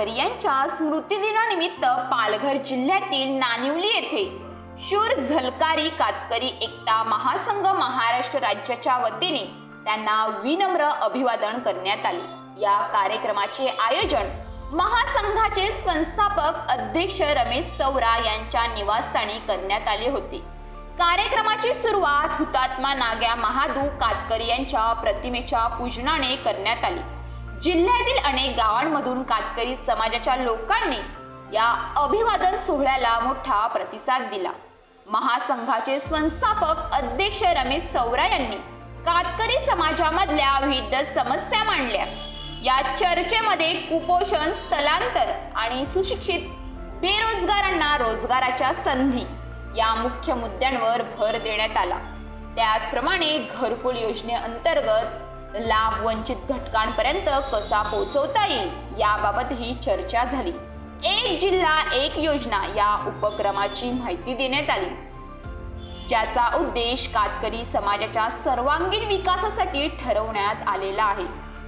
कातकरी यांच्या स्मृतिदिनानिमित्त पालघर जिल्ह्यातील नानिवली येथे शूर झलकारी कातकरी एकता महासंघ महाराष्ट्र राज्याच्या वतीने त्यांना विनम्र अभिवादन करण्यात आले। या कार्यक्रमाचे आयोजन महासंघाचे संस्थापक अध्यक्ष रमेश सौरा यांच्या निवासस्थानी करण्यात आले होते। कार्यक्रमाची सुरुवात हुतात्मा नाग्या महादू कातकरी यांच्या प्रतिमेच्या पूजनाने करण्यात आली। जिल्ह्यातील अनेक गावांमधून कातकरी समाजाच्या लोकांनी या अभिवादन सोहळ्याला मोठा प्रतिसाद दिला। महासंघाचे संस्थापक अध्यक्ष रमेश सौरा यांनी कातकरी समाजामधल्या विविध समस्या मांडल्या। या चर्चेमध्ये कुपोषण, स्थलांतर आणि सुशिक्षित बेरोजगारांना रोजगाराच्या संधी या मुख्य मुद्द्यांवर भर देण्यात आला। त्याचप्रमाणे घरकुल योजनेअंतर्गत लाभ वंचित घटकांपर्यंत कसा पोहोचवता येईल याबाबतही चर्चा झाली। एक जिल्हा एक योजना या उपक्रमाची माहिती देण्यात आली, ज्याचा उद्देश कातकरी समाजाच्या सर्वांगीण विकासासाठी ठरवण्यात आलेला आहे।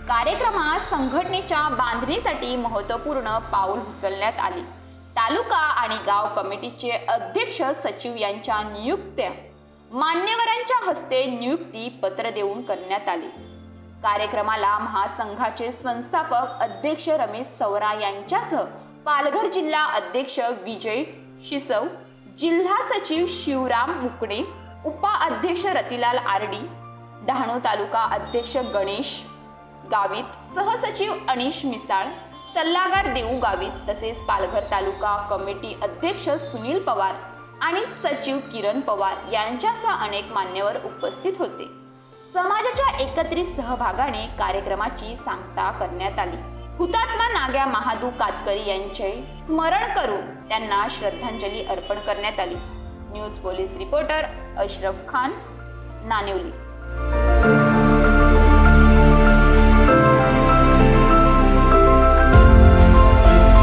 कार्यक्रमात संघटनेच्या बांधणीसाठी महत्त्वपूर्ण पाऊल उचलण्यात आले। तालुका आणि गाव कमिटीचे अध्यक्ष सचिव यांच्या नियुक्त्या मान्यवरांच्या हस्ते नियुक्ती पत्र देऊन करण्यात आले। कार्यक्रमाला महासंघाचे संस्थापक अध्यक्ष रमेश सौरा यांच्यासह पालघर जिल्हा अध्यक्ष विजय शिसव, जिल्हा सचिव शिवराम मुकणे, उपाध्यक्ष रतिलाल आरडी, डहाणू तालुका अध्यक्ष गणेश गावित, सहसचिव अनिश मिसाळ, सल्लागार देऊ गावित, तसेच पालघर तालुका कमिटी अध्यक्ष सुनील पवार आणि सचिव किरण पवार यांच्यासह अनेक मान्यवर उपस्थित होते। समाजाच्या एकत्रित सहभागाने कार्यक्रमाची सांगता करण्यात आली। हुतात्मा नाग्या महादू कातकरी यांचे स्मरण करून त्यांना श्रद्धांजली अर्पण करण्यात आली। News police reporter Ashraf Khan, नानिवली।